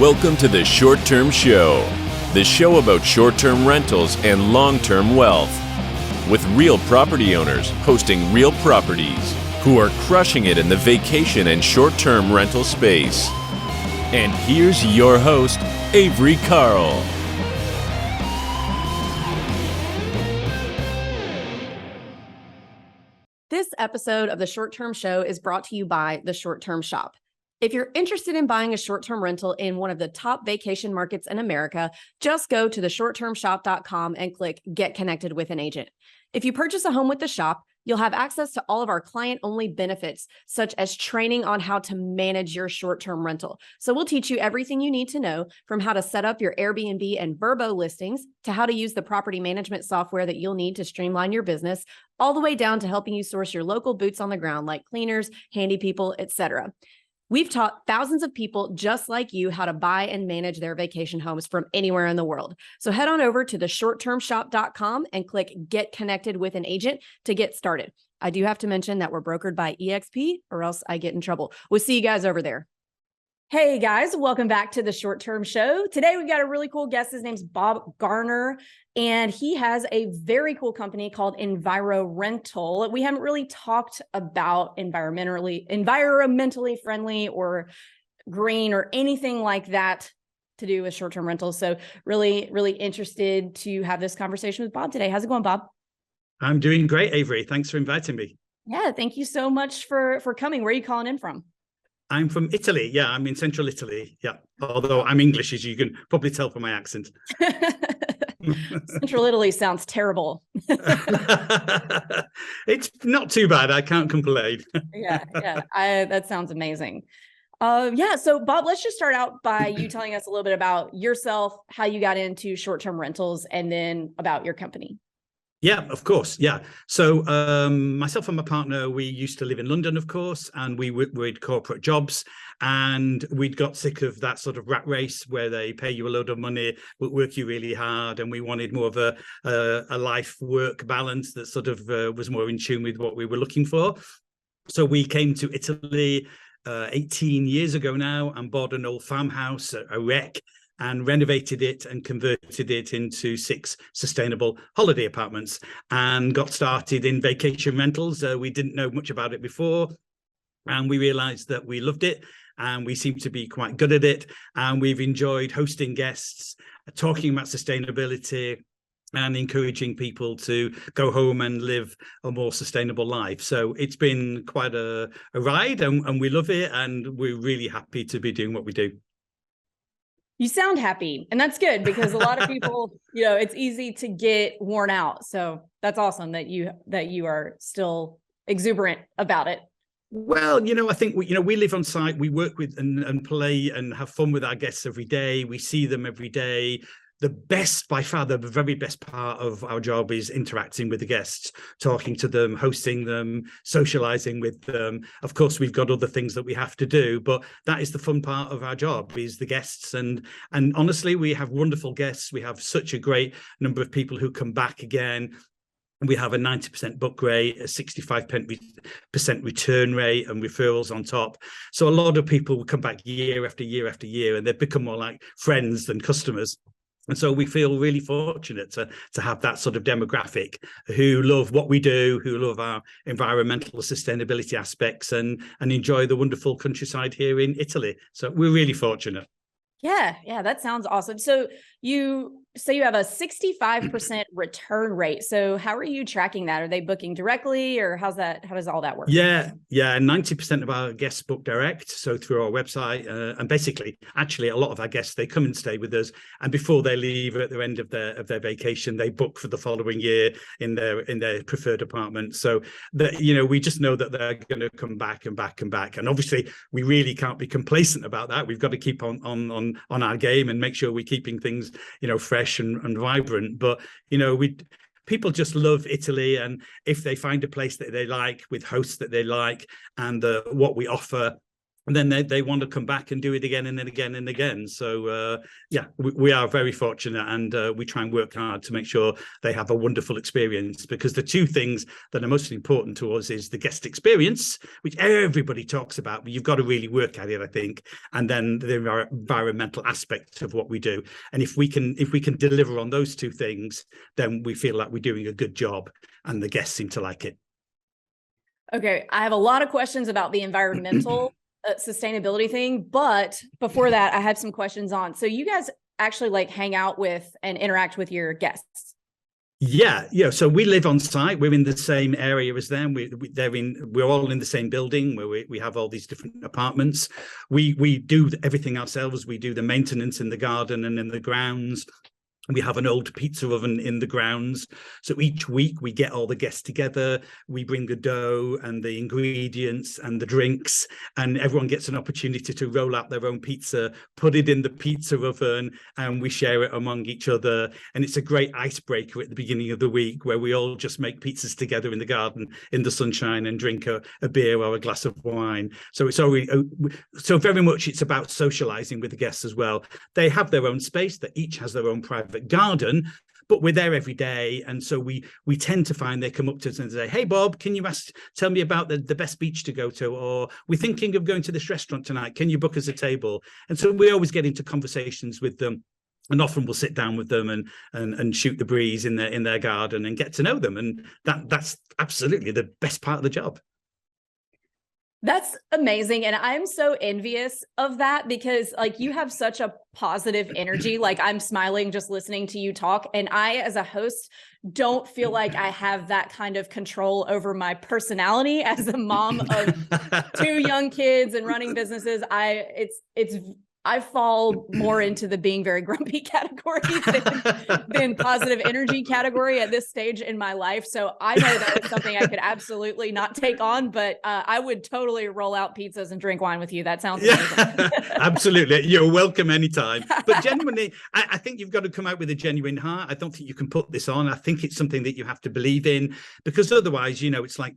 Welcome to the Short Term Show, the show about short-term rentals and long-term wealth, with real property owners hosting real properties who are crushing it in the vacation and short-term rental space. And here's your host, Avery Carl. This episode of the Short Term Show is brought to you by the Short Term Shop. If you're interested in buying a short-term rental in one of the top vacation markets in America, just go to theshorttermshop.com and click Get Connected with an Agent. If you purchase a home with the shop, you'll have access to all of our client-only benefits, such as training on how to manage your short-term rental. So we'll teach you everything you need to know, from how to set up your Airbnb and Vrbo listings, to how to use the property management software that you'll need to streamline your business, all the way down to helping you source your local boots on the ground like cleaners, handy people, etc. We've taught thousands of people just like you how to buy and manage their vacation homes from anywhere in the world. So head on over to theshorttermshop.com and click Get Connected with an Agent to get started. I do have to mention that we're brokered by EXP, or else I get in trouble. We'll see you guys over there. Hey guys, welcome back to the Short Term Show. Today we've got a really cool guest. His name's Bob Garner, and he has a very cool company called Enviro Rental. We haven't really talked about environmentally friendly or green or anything like that to do with short-term rentals. So really, really interested to have this conversation with Bob today. How's it going, Bob? I'm doing great, Avery. Thanks for inviting me. Yeah, thank you so much for coming. Where are you calling in from? I'm from Italy. Yeah, I'm in central Italy. Yeah, although I'm English, as you can probably tell from my accent. Central Italy sounds terrible. It's not too bad. I can't complain. Yeah. That sounds amazing. So Bob, let's just start out by you telling us a little bit about yourself, how you got into short-term rentals, and then about your company. Yeah, of course. Yeah. So myself and my partner, we used to live in London, of course, and we had corporate jobs, and we'd got sick of that sort of rat race where they pay you a load of money, but work you really hard. And we wanted more of a life-work balance that sort of was more in tune with what we were looking for. So we came to Italy 18 years ago now and bought an old farmhouse, a wreck, and renovated it and converted it into 6 sustainable holiday apartments and got started in vacation rentals. We didn't know much about it before, and we realized that we loved it and we seem to be quite good at it. And we've enjoyed hosting guests, talking about sustainability, and encouraging people to go home and live a more sustainable life. So it's been quite a ride, and we love it, and we're really happy to be doing what we do. You sound happy, and that's good, because a lot of people, it's easy to get worn out. So that's awesome that you are still exuberant about it. Well, I think we live on site, we work with and play and have fun with our guests every day. We see them every day. By far, the very best part of our job is interacting with the guests, talking to them, hosting them, socializing with them. Of course, we've got other things that we have to do, but that is the fun part of our job, is the guests. And honestly, we have wonderful guests. We have such a great number of people who come back again. We have a 90% book rate, a 65% return rate, and referrals on top. So a lot of people will come back year after year after year, and they've become more like friends than customers. And so we feel really fortunate to have that sort of demographic who love what we do, who love our environmental sustainability aspects, and enjoy the wonderful countryside here in Italy. So we're really fortunate. Yeah, that sounds awesome. So you say you have a 65% return rate. So how are you tracking that? Are they booking directly, or how does all that work? Yeah. 90% of our guests book direct, so through our website. And basically, actually, a lot of our guests, they come and stay with us, and before they leave at the end of their vacation, they book for the following year in their preferred apartment. So that we just know that they're going to come back and back and back. And obviously, we really can't be complacent about that. We've got to keep on our game and make sure we're keeping things fresh and vibrant. But people just love Italy, and if they find a place that they like with hosts that they like and what we offer, and then they want to come back and do it again and then again and again. So we are very fortunate, and we try and work hard to make sure they have a wonderful experience, because the two things that are most important to us is the guest experience, which everybody talks about, but you've got to really work at it, I think, and then the environmental aspect of what we do. And if we can deliver on those two things, then we feel like we're doing a good job, and the guests seem to like it. Okay, I have a lot of questions about the environmental sustainability thing, but before that, I have some questions on. So you guys actually like hang out with and interact with your guests? Yeah. So we live on site. We're in the same area as them. We're all in the same building where we have all these different apartments. We do everything ourselves. We do the maintenance in the garden and in the grounds. We have an old pizza oven in the grounds. So each week we get all the guests together. We bring the dough and the ingredients and the drinks, and everyone gets an opportunity to roll out their own pizza, put it in the pizza oven, and we share it among each other. And it's a great icebreaker at the beginning of the week where we all just make pizzas together in the garden in the sunshine and drink a beer or a glass of wine. So it's already, so very much it's about socializing with the guests as well. They have their own space, that each has their own private garden, but we're there every day, and so we tend to find they come up to us and say, "Hey Bob, can you tell me about the best beach to go to?" Or, "We're thinking of going to this restaurant tonight, can you book us a table?" And so we always get into conversations with them, and often we'll sit down with them and shoot the breeze in their garden and get to know them, and that's absolutely the best part of the job. That's amazing. And I'm so envious of that, because like you have such a positive energy. Like I'm smiling just listening to you talk. And I, as a host, don't feel like I have that kind of control over my personality as a mom of two young kids and running businesses. I fall more into the being very grumpy category than positive energy category at this stage in my life. So I know that is something I could absolutely not take on, but I would totally roll out pizzas and drink wine with you. That sounds amazing. Absolutely. You're welcome anytime. But genuinely, I think you've got to come out with a genuine heart. I don't think you can put this on. I think it's something that you have to believe in, because otherwise, it's like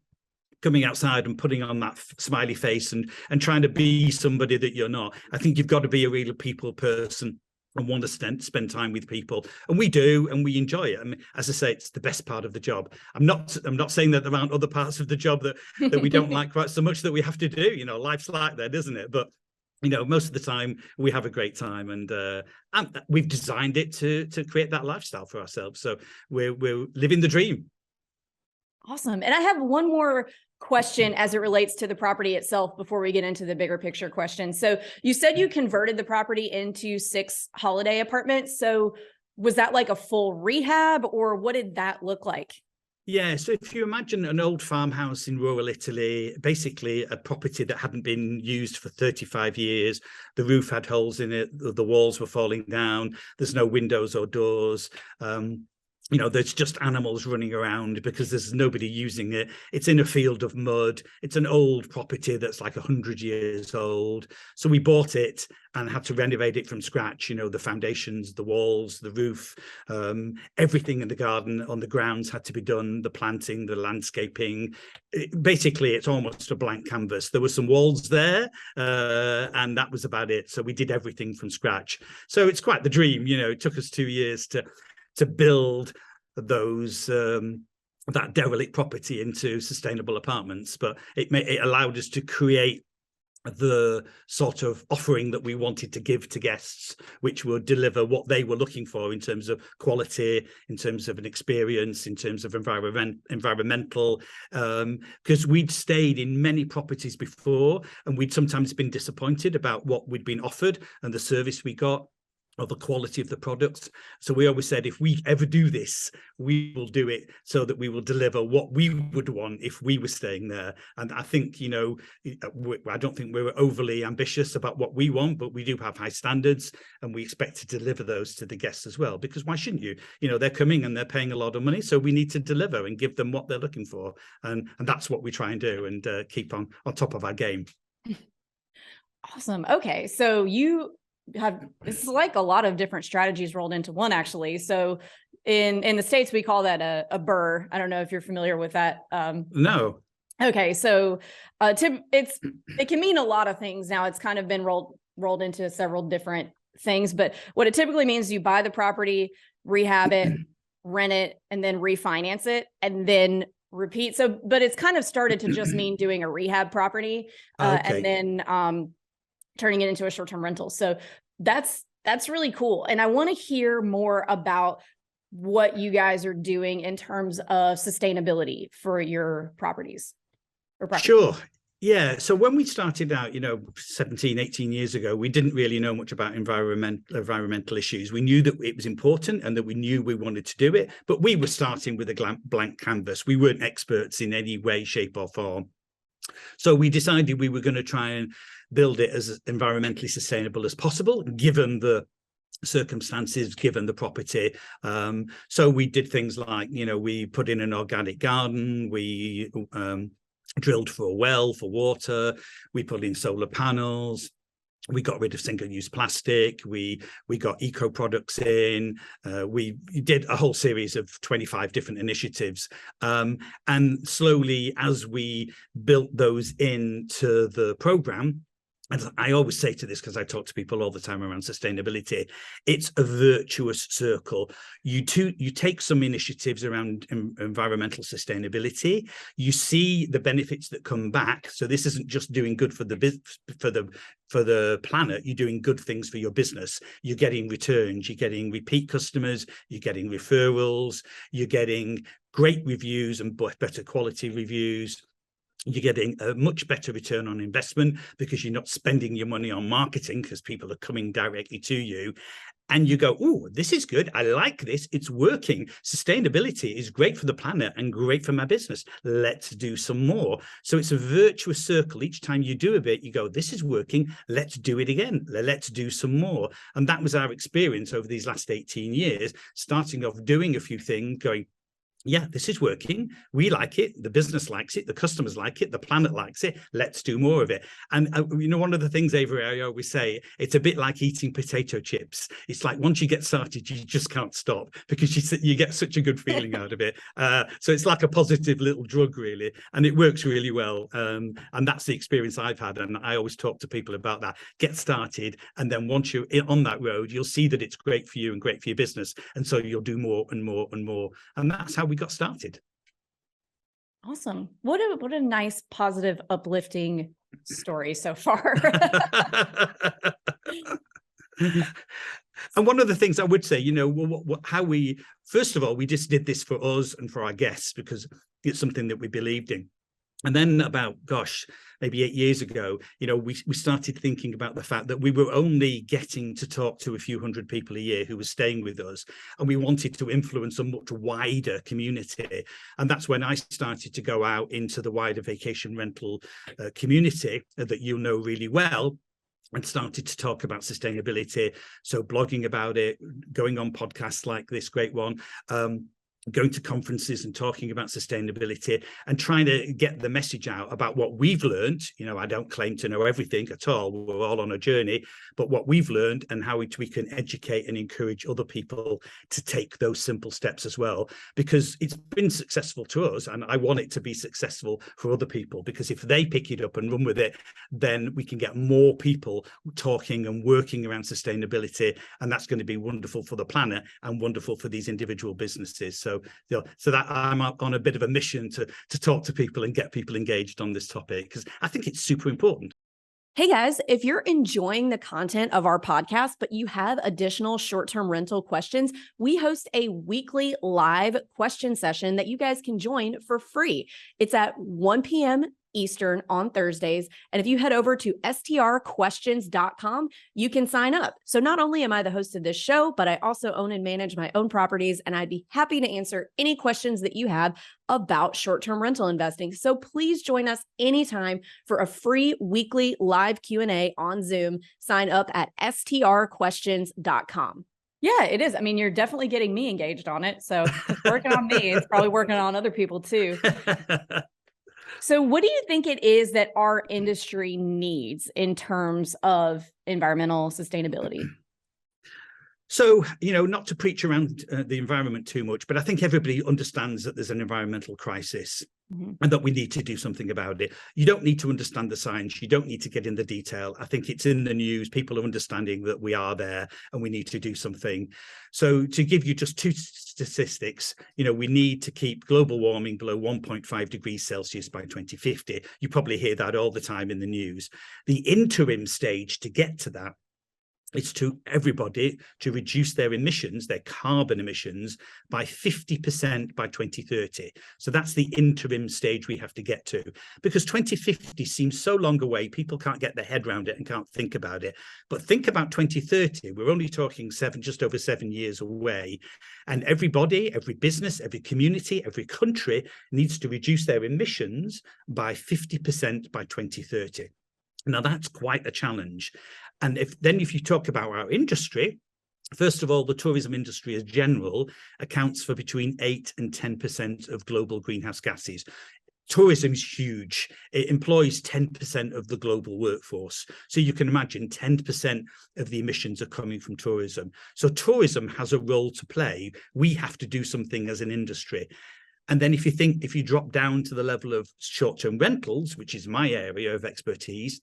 coming outside and putting on that smiley face and trying to be somebody that you're not. I think you've got to be a real people person and want to spend time with people, and we do, and we enjoy it. I mean, as I say, it's the best part of the job. I'm not saying that there aren't other parts of the job that we don't like quite so much that we have to do. Life's like that, isn't it? But most of the time we have a great time, and we've designed it to create that lifestyle for ourselves. So we're living the dream. Awesome. And I have one more question as it relates to the property itself before we get into the bigger picture question. So you said you converted the property into 6 holiday apartments. So was that like a full rehab, or what did that look like? Yeah, so if you imagine an old farmhouse in rural Italy, basically a property that hadn't been used for 35 years, the roof had holes in it, the walls were falling down, there's no windows or doors. There's just animals running around because there's nobody using it. It's in a field of mud. It's an old property that's like 100 years old. So we bought it and had to renovate it from scratch. The foundations, the walls, the roof, everything in the garden, on the grounds had to be done, the planting, the landscaping. Basically, it's almost a blank canvas. There were some walls there, and that was about it. So we did everything from scratch. So it's quite the dream. It took us 2 years to build those that derelict property into sustainable apartments, but it allowed us to create the sort of offering that we wanted to give to guests, which would deliver what they were looking for in terms of quality, in terms of an experience, in terms of environmental, because we'd stayed in many properties before, and we'd sometimes been disappointed about what we'd been offered and the service we got, or the quality of the products. So we always said, if we ever do this, we will do it so that we will deliver what we would want if we were staying there. And I think, I don't think we're overly ambitious about what we want, but we do have high standards, and we expect to deliver those to the guests as well, because why shouldn't you? They're coming and they're paying a lot of money, so we need to deliver and give them what they're looking for. And that's what we try and do, and keep on top of our game. Awesome. Okay. So this is like a lot of different strategies rolled into one, actually. So in the States, we call that a BRRRR. I don't know if you're familiar with that. No. Okay, so it can mean a lot of things now. It's kind of been rolled into several different things, but what it typically means, you buy the property, rehab it, rent it, and then refinance it, and then repeat. So, but it's kind of started to just mean doing a rehab property, and then turning it into a short-term rental. So that's really cool. And I want to hear more about what you guys are doing in terms of sustainability for your properties. Sure. Yeah. So when we started out, 17, 18 years ago, we didn't really know much about environmental issues. We knew that it was important and that we knew we wanted to do it, but we were starting with a blank canvas. We weren't experts in any way, shape or form. So we decided we were going to try and build it as environmentally sustainable as possible, given the circumstances, given the property. So we did things like, we put in an organic garden, we drilled for a well for water, we put in solar panels, we got rid of single-use plastic, we got eco products in, we did a whole series of 25 different initiatives, and slowly, as we built those into the program, and I always say to this because I talk to people all the time around sustainability, it's a virtuous circle. You take some initiatives around environmental sustainability, you see the benefits that come back. So this isn't just doing good for the planet, you're doing good things for your business. You're getting returns, you're getting repeat customers, you're getting referrals, you're getting great reviews and better quality reviews. You're getting a much better return on investment because you're not spending your money on marketing because people are coming directly to you. And you go, oh, this is good. I like this. It's working. Sustainability is great for the planet and great for my business. Let's do some more. So it's a virtuous circle. Each time you do a bit, you go, this is working. Let's do it again. Let's do some more. And that was our experience over these last 18 years, starting off doing a few things, going, yeah, this is working. We like it. The business likes it. The customers like it. The planet likes it. Let's do more of it. And one of the things, Avery, I always say, it's a bit like eating potato chips. It's like once you get started, you just can't stop because you get such a good feeling out of it. So it's like a positive little drug, really, and it works really well. And that's the experience I've had. And I always talk to people about that. Get started, and then once you're on that road, you'll see that it's great for you and great for your business, and so you'll do more and more and more. And that's how we got started. Awesome. What a nice, positive, uplifting story so far. And one of the things I would say, how we, first of all, we just did this for us and for our guests because it's something that we believed in. And then about, maybe 8 years ago, we started thinking about the fact that we were only getting to talk to a few hundred people a year who were staying with us, and we wanted to influence a much wider community. And that's when I started to go out into the wider vacation rental community that you know really well, and started to talk about sustainability. So blogging about it, going on podcasts like this great one, going to conferences and talking about sustainability and trying to get the message out about what we've learned. I don't claim to know everything at all. We're all on a journey, but what we've learned and how we can educate and encourage other people to take those simple steps as well, because it's been successful to us. And I want it to be successful for other people, because if they pick it up and run with it, then we can get more people talking and working around sustainability. And that's going to be wonderful for the planet and wonderful for these individual businesses. So that I'm on a bit of a mission to talk to people and get people engaged on this topic, because I think it's super important. Hey guys, if you're enjoying the content of our podcast, but you have additional short-term rental questions, we host a weekly live question session that you guys can join for free. It's at 1 p.m. Eastern on Thursdays. And if you head over to strquestions.com, you can sign up. So not only am I the host of this show, but I also own and manage my own properties, and I'd be happy to answer any questions that you have about short-term rental investing. So please join us anytime for a free weekly live Q&A on Zoom. Sign up at strquestions.com. Yeah, it is. I mean, you're definitely getting me engaged on it. So it's working on me. It's probably working on other people too. So what do you think it is that our industry needs in terms of environmental sustainability? So, not to preach around the environment too much, but I think everybody understands that there's an environmental crisis. and that we need to do something about it. You don't need to understand the science. You don't need to get in the detail. I think it's in the news. People are understanding that we are there and we need to do something. So to give you just two statistics, we need to keep global warming below 1.5 degrees Celsius by 2050. You probably hear that all the time in the news. The interim stage to get to that, it's to everybody to reduce their emissions, their carbon emissions, by 50% by 2030. So that's the interim stage we have to get to, because 2050 seems so long away, people can't get their head around it and can't think about it. But think about 2030, we're only talking just over 7 years away. And everybody, every business, every community, every country needs to reduce their emissions by 50% by 2030. Now, that's quite a challenge. And if you talk about our industry, first of all, the tourism industry as general accounts for between 8 and 10% of global greenhouse gases. Tourism is huge. It employs 10% of the global workforce. So you can imagine 10% of the emissions are coming from tourism. So tourism has a role to play. We have to do something as an industry. And then if you drop down to the level of short-term rentals, which is my area of expertise,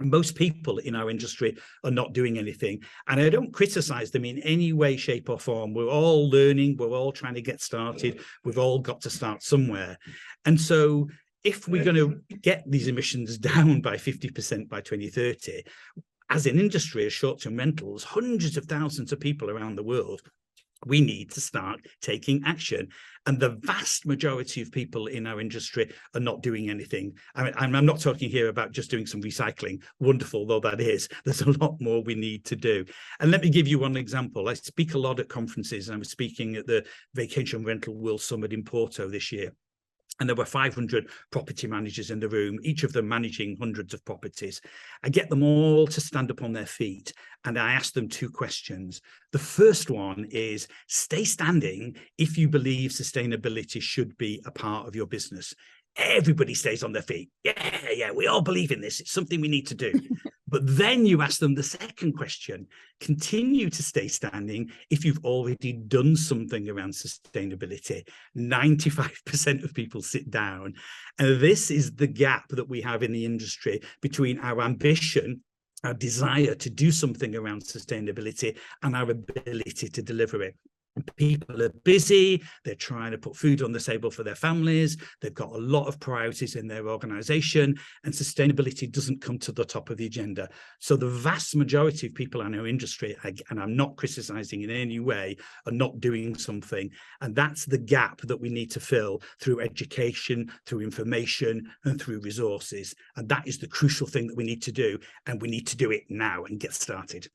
most people in our industry are not doing anything. And I don't criticize them in any way, shape or form. We're all learning. We're all trying to get started. We've all got to start somewhere. And so if we're going to get these emissions down by 50% by 2030, as an industry of short-term rentals, hundreds of thousands of people around the world, we need to start taking action. And the vast majority of people in our industry are not doing anything. I mean, I'm not talking here about just doing some recycling, wonderful though that is. There's a lot more we need to do. And let me give you one example. I speak a lot at conferences, and I was speaking at the Vacation Rental World Summit in Porto this year. And there were 500 property managers in the room, each of them managing hundreds of properties. I get them all to stand up on their feet, and I ask them two questions. The first one is, stay standing if you believe sustainability should be a part of your business. Everybody stays on their feet. Yeah, we all believe in this. It's something we need to do. But then you ask them the second question, continue to stay standing if you've already done something around sustainability. 95% of people sit down. And this is the gap that we have in the industry between our ambition, our desire to do something around sustainability, and our ability to deliver it. People are busy, they're trying to put food on the table for their families, they've got a lot of priorities in their organization, and sustainability doesn't come to the top of the agenda. So the vast majority of people in our industry, and I'm not criticizing in any way, are not doing something. And that's the gap that we need to fill through education, through information, and through resources. And that is the crucial thing that we need to do, and we need to do it now and get started.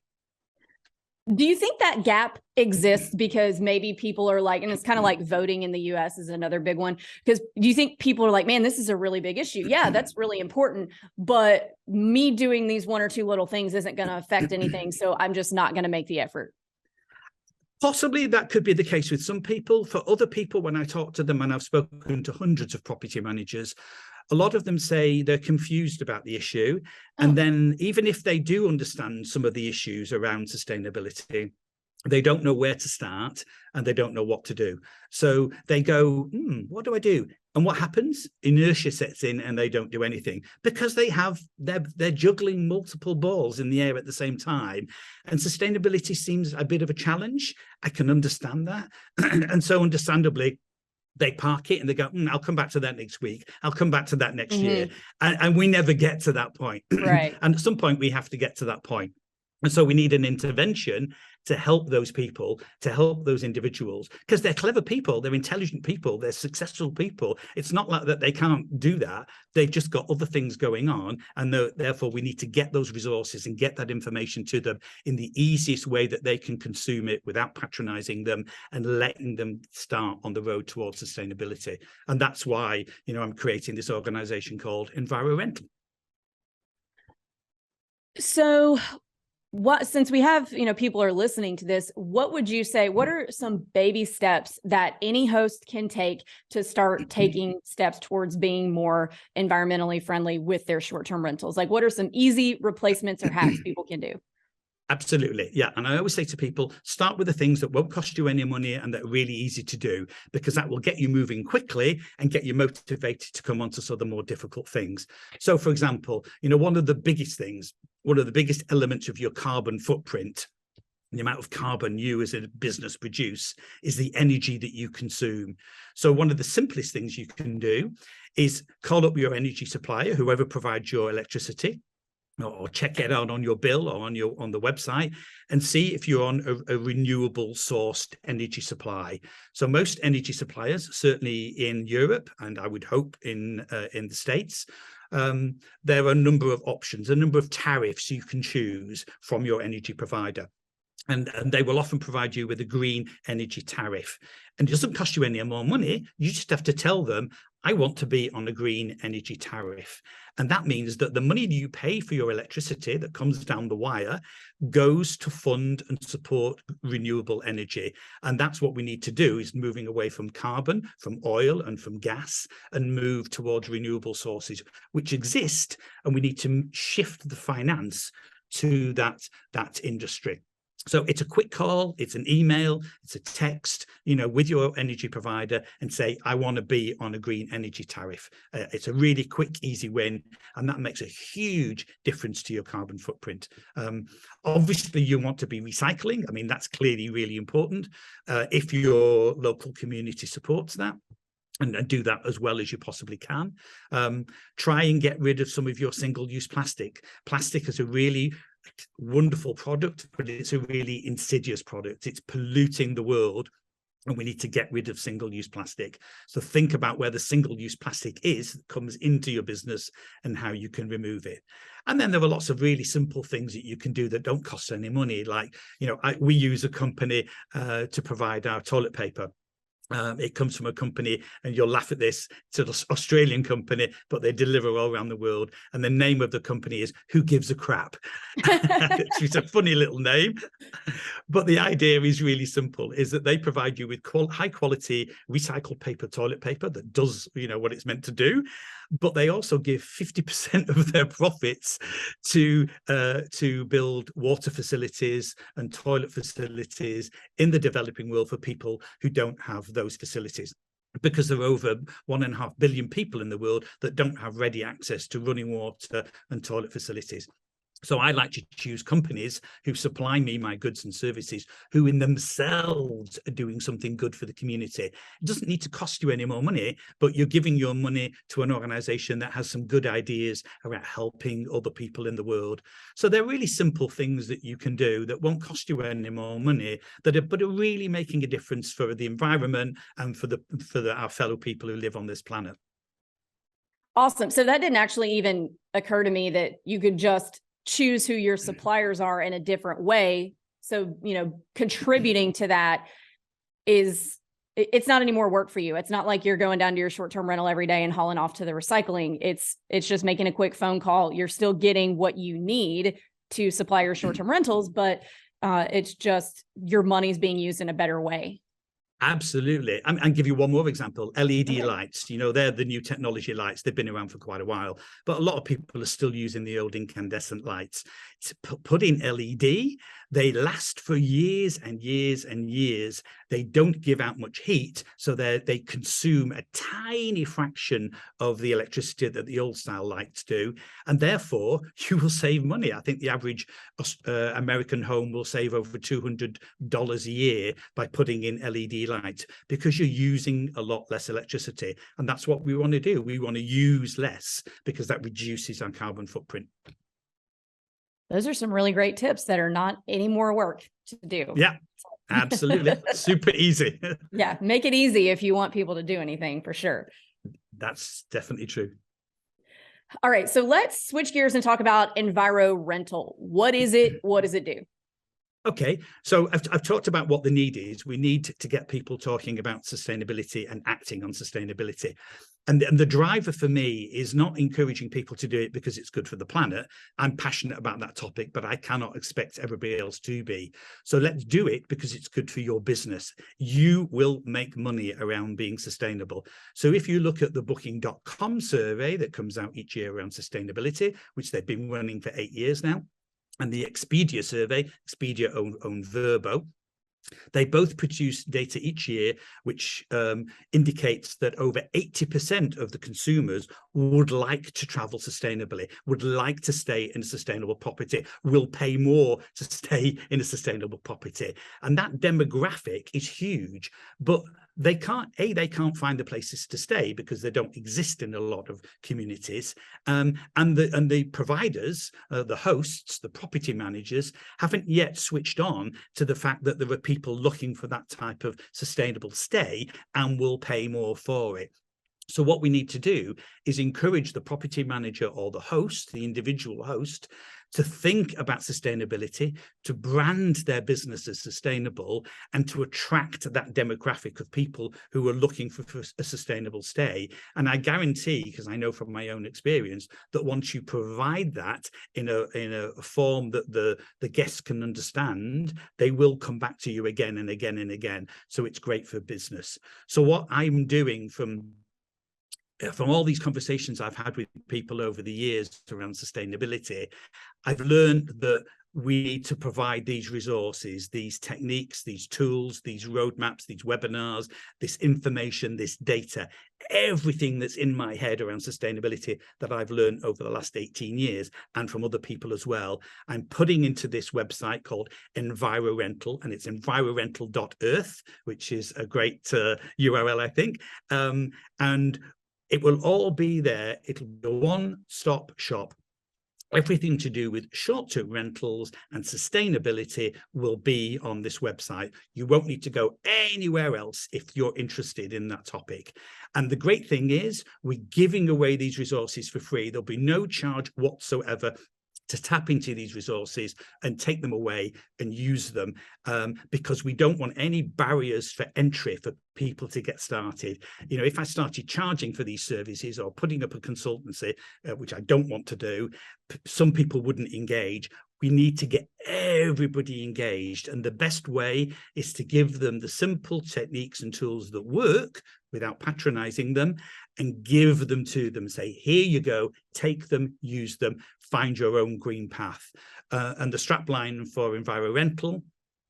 Do you think that gap exists because maybe people are like, and it's kind of like voting in the US is another big one, because do you think people are like, man, this is a really big issue? Yeah, that's really important. But me doing these one or two little things isn't going to affect anything. So I'm just not going to make the effort. Possibly that could be the case with some people. For other people, when I talk to them, and I've spoken to hundreds of property managers, a lot of them say they're confused about the issue. And then even if they do understand some of the issues around sustainability, they don't know where to start and they don't know what to do. So they go, what do I do? And what happens? Inertia sets in and they don't do anything because they're juggling multiple balls in the air at the same time. And sustainability seems a bit of a challenge. I can understand that. And so understandably, they park it and they go, I'll come back to that next week. I'll come back to that next year. And we never get to that point. Right. And at some point, we have to get to that point. And so we need an intervention to help those people, to help those individuals, because they're clever people, they're intelligent people, they're successful people. It's not like that they can't do that. They've just got other things going on. And therefore, we need to get those resources and get that information to them in the easiest way that they can consume it without patronizing them and letting them start on the road towards sustainability. And that's why, I'm creating this organization called Enviro Rental. So since we have, people are listening to this, what would you say, what are some baby steps that any host can take to start taking steps towards being more environmentally friendly with their short-term rentals? Like, what are some easy replacements or hacks people can do? Absolutely. Yeah. And I always say to people, start with the things that won't cost you any money and that are really easy to do, because that will get you moving quickly and get you motivated to come on to sort of the more difficult things. So, for example, one of the biggest elements of your carbon footprint, the amount of carbon you as a business produce, is the energy that you consume. So one of the simplest things you can do is call up your energy supplier, whoever provides your electricity, or check it out on your bill or on the website, and see if you're on a renewable sourced energy supply. So most energy suppliers, certainly in Europe, and I would hope in the States, there are a number of options, a number of tariffs you can choose from your energy provider. And they will often provide you with a green energy tariff. And it doesn't cost you any more money. You just have to tell them, I want to be on a green energy tariff. And that means that the money that you pay for your electricity that comes down the wire goes to fund and support renewable energy. And that's what we need to do, is moving away from carbon, from oil and from gas, and move towards renewable sources, which exist. And we need to shift the finance to that industry. So it's a quick call, it's an email, it's a text, with your energy provider, and say, I want to be on a green energy tariff. It's a really quick, easy win, and that makes a huge difference to your carbon footprint. Obviously, you want to be recycling. I mean, that's clearly really important. If your local community supports that, and do that as well as you possibly can. Try and get rid of some of your single-use plastic. Plastic is a really wonderful product, but it's a really insidious product. It's polluting the world, and we need to get rid of single-use plastic. So think about where the single-use plastic is that comes into your business and how you can remove it. And then there are lots of really simple things that you can do that don't cost any money. Like, we use a company to provide our toilet paper. It comes from a company, and you'll laugh at this, it's an Australian company, but they deliver all around the world. And the name of the company is Who Gives a Crap? It's a funny little name. But the idea is really simple, is that they provide you with high quality recycled paper, toilet paper that does, what it's meant to do. But they also give 50% of their profits to build water facilities and toilet facilities in the developing world for people who don't have those facilities. Because there are over 1.5 billion people in the world that don't have ready access to running water and toilet facilities. So I like to choose companies who supply me my goods and services, who in themselves are doing something good for the community. It doesn't need to cost you any more money, but you're giving your money to an organization that has some good ideas about helping other people in the world. So they're really simple things that you can do that won't cost you any more money, but are really making a difference for the environment and for our fellow people who live on this planet. Awesome. So that didn't actually even occur to me, that you could just choose who your suppliers are in a different way. So, contributing to that it's not any more work for you. It's not like you're going down to your short-term rental every day and hauling off to the recycling. It's just making a quick phone call. You're still getting what you need to supply your short-term rentals, but it's just your money's being used in a better way. Absolutely. And give you one more example, LED lights. They're the new technology lights. They've been around for quite a while, but a lot of people are still using the old incandescent lights. To put in LED, they last for years and years and years. They don't give out much heat, so they consume a tiny fraction of the electricity that the old style lights do, and therefore you will save money. I think the average American home will save over $200 a year by putting in LED lights, because you're using a lot less electricity. And that's what we want to do. We want to use less, because that reduces our carbon footprint. Those are some really great tips that are not any more work to do. Yeah, absolutely. Super easy. Yeah, make it easy if you want people to do anything, for sure. That's definitely true. All right, so let's switch gears and talk about Enviro rental. What is it? What does it do? Okay, so I've talked about what the need is. We need to get people talking about sustainability and acting on sustainability. And the driver for me is not encouraging people to do it because it's good for the planet. I'm passionate about that topic, but I cannot expect everybody else to be. So let's do it because it's good for your business. You will make money around being sustainable. So if you look at the Booking.com survey that comes out each year around sustainability, which they've been running for 8 years now, and the Expedia survey, Expedia own Verbo. They both produce data each year, which indicates that over 80% of the consumers would like to travel sustainably, would like to stay in a sustainable property, will pay more to stay in a sustainable property. And that demographic is huge, but they can't find the places to stay because they don't exist in a lot of communities. And the providers, the hosts, the property managers haven't yet switched on to the fact that there are people looking for that type of sustainable stay and will pay more for it. So what we need to do is encourage the property manager or the host, the individual host, to think about sustainability, to brand their business as sustainable, and to attract that demographic of people who are looking for a sustainable stay. And I guarantee, because I know from my own experience, that once you provide that in a form that the guests can understand, they will come back to you again and again and again. So it's great for business. So what I'm doing from all these conversations I've had with people over the years around sustainability, I've learned that we need to provide these resources, these techniques, these tools, these roadmaps, these webinars, this information, this data, everything that's in my head around sustainability that I've learned over the last 18 years and from other people as well. I'm putting into this website called Enviro Rental, and it's envirorental.earth, which is a great URL, I think. And it will all be there. It'll be a one-stop shop. Everything to do with short-term rentals and sustainability will be on this website. You won't need to go anywhere else if you're interested in that topic. And the great thing is we're giving away these resources for free. There'll be no charge whatsoever to tap into these resources and take them away and use them, because we don't want any barriers for entry for people to get started. You know, if I started charging for these services or putting up a consultancy, which I don't want to do, some people wouldn't engage. We need to get everybody engaged. And the best way is to give them the simple techniques and tools that work without patronizing them, and give them to them. Say, here you go, take them, use them, find your own green path. And the strapline for Enviro Rental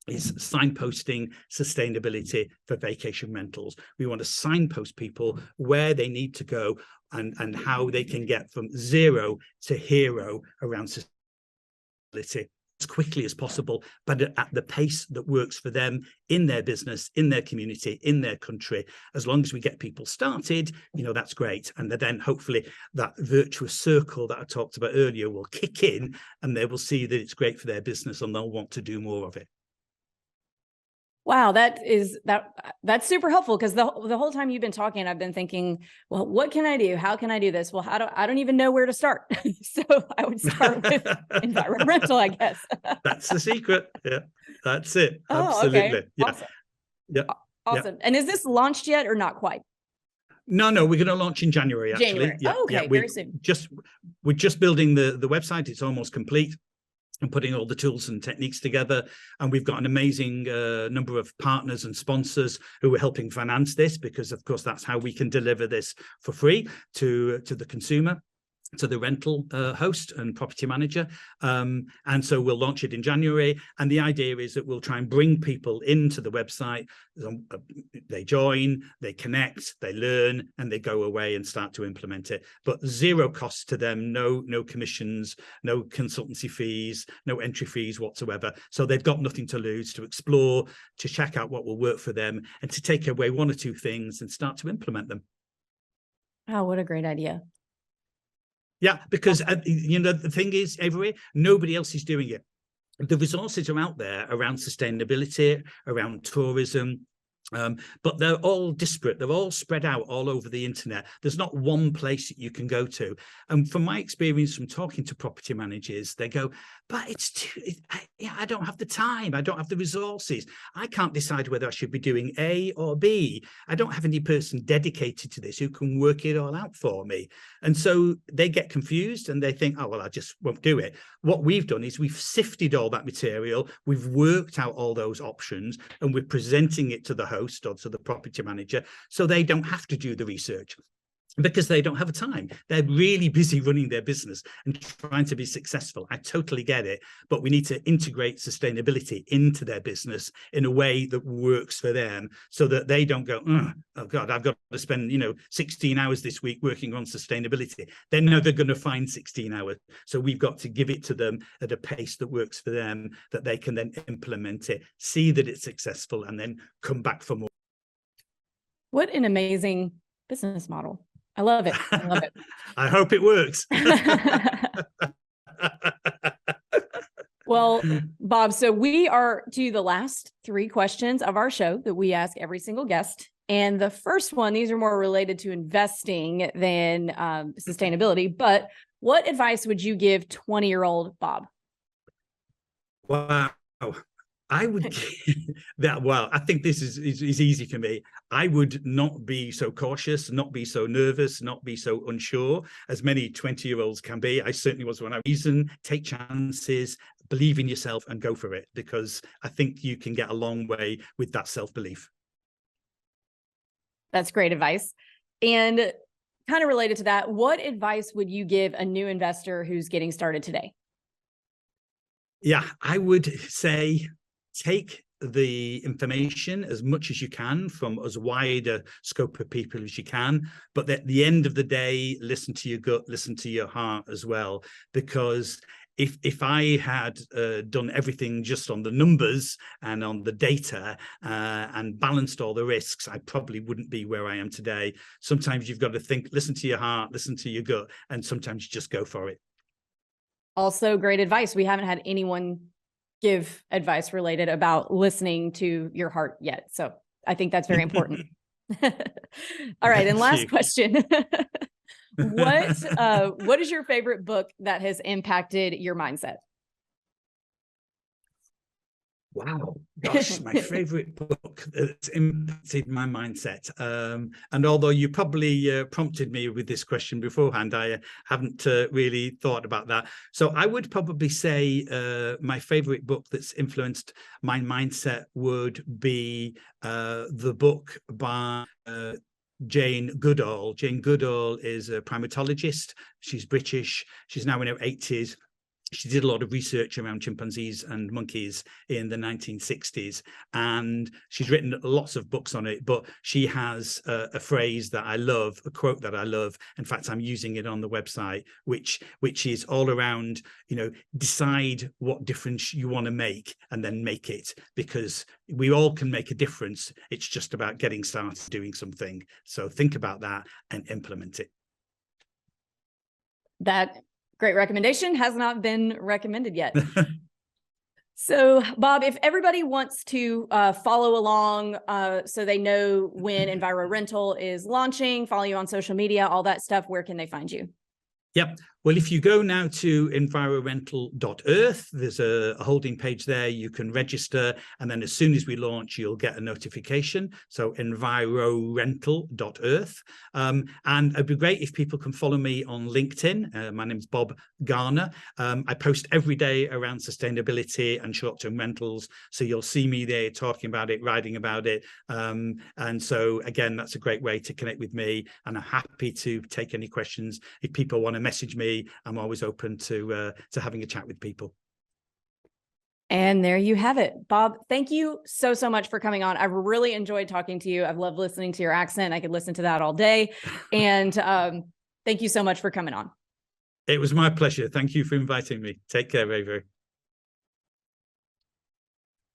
is signposting sustainability for vacation rentals. We want to signpost people where they need to go and how they can get from zero to hero around sustainability as quickly as possible, but at the pace that works for them in their business, in their community, in their country. As long as we get people started, you know, that's great. And then hopefully that virtuous circle that I talked about earlier will kick in, and they will see that it's great for their business and they'll want to do more of it. Wow, that's super helpful, because the whole time you've been talking, I've been thinking, well, what can I do? How can I do this? Well, I don't even know where to start. So I would start with Enviro Rental, I guess. That's the secret. Yeah, that's it. Oh, absolutely. okay. Yeah. Awesome. Yeah. Awesome. Yeah. And is this launched yet or not quite? No, we're going to launch in January, actually. January. Yeah, okay, yeah, very soon. We're just building the website. It's almost complete, and putting all the tools and techniques together. And we've got an amazing number of partners and sponsors who are helping finance this, because of course that's how we can deliver this for free to the consumer, to the rental host and property manager. And so we'll launch it in January. And the idea is that we'll try and bring people into the website. They join, they connect, they learn, and they go away and start to implement it. But zero cost to them, no commissions, no consultancy fees, no entry fees whatsoever. So they've got nothing to lose, to explore, to check out what will work for them, and to take away one or two things and start to implement them. Oh, what a great idea. Yeah, because, you know, the thing is, Avery, nobody else is doing it. The resources are out there around sustainability, around tourism, but they're all disparate. They're all spread out all over the internet. There's not one place that you can go to. And from my experience from talking to property managers, they go, but I don't have the time. I don't have the resources. I can't decide whether I should be doing A or B. I don't have any person dedicated to this who can work it all out for me. And so they get confused and they think, oh, well, I just won't do it. What we've done is we've sifted all that material. We've worked out all those options, and we're presenting it to the host or to the property manager, so they don't have to do the research. because they don't have the time. They're really busy running their business and trying to be successful. I totally get it, but we need to integrate sustainability into their business in a way that works for them, so that they don't go, oh God, I've got to spend 16 hours this week working on sustainability. They know they're going to find 16 hours. So we've got to give it to them at a pace that works for them, that they can then implement it, see that it's successful, and then come back for more. What an amazing business model. I love it. I love it. I hope it works. Well, Bob, so we are to the last 3 questions of our show that we ask every single guest. And the first one, these are more related to investing than sustainability, but what advice would you give 20-year-old Bob? Wow. I would that. Well, I think this is easy for me. I would not be so cautious, not be so nervous, not be so unsure as many 20-year-olds can be. I certainly was when I reason, take chances, believe in yourself, and go for it, because I think you can get a long way with that self-belief. That's great advice. And kind of related to that, what advice would you give a new investor who's getting started today? Yeah, I would say take the information as much as you can from as wide a scope of people as you can, but at the end of the day, listen to your gut, listen to your heart as well, because if I had done everything just on the numbers and on the data and balanced all the risks, I probably wouldn't be where I am today. Sometimes you've got to think, listen to your heart, listen to your gut, and sometimes you just go for it. Also, great advice. We haven't had anyone give advice related about listening to your heart yet. So I think that's very important. All right. And last question. What is your favorite book that has impacted your mindset? Wow, gosh, my favorite book that's impacted my mindset. And although you probably prompted me with this question beforehand, I haven't really thought about that. So I would probably say my favorite book that's influenced my mindset would be the book by Jane Goodall. Jane Goodall is a primatologist. She's British. She's now in her 80s. She did a lot of research around chimpanzees and monkeys in the 1960s, and she's written lots of books on it, but she has a phrase that I love, a quote that I love. In fact, I'm using it on the website, which is all around, decide what difference you want to make and then make it, because we all can make a difference. It's just about getting started doing something. So think about that and implement it. That great recommendation has not been recommended yet. So, Bob, if everybody wants to follow along so they know when Enviro Rental is launching, follow you on social media, all that stuff, where can they find you? Yep. Well, if you go now to envirorental.earth, there's a holding page there. You can register, and then as soon as we launch, you'll get a notification. So envirorental.earth. And it'd be great if people can follow me on LinkedIn. My name's Bob Garner. I post every day around sustainability and short-term rentals. So you'll see me there talking about it, writing about it. And so, again, that's a great way to connect with me. And I'm happy to take any questions. If people want to message me, I'm always open to having a chat with people. And there you have it. Bob, thank you so much for coming on. I've really enjoyed talking to you. I've loved listening to your accent. I could listen to that all day. And thank you so much for coming on. It was my pleasure. Thank you for inviting me. Take care, Avery.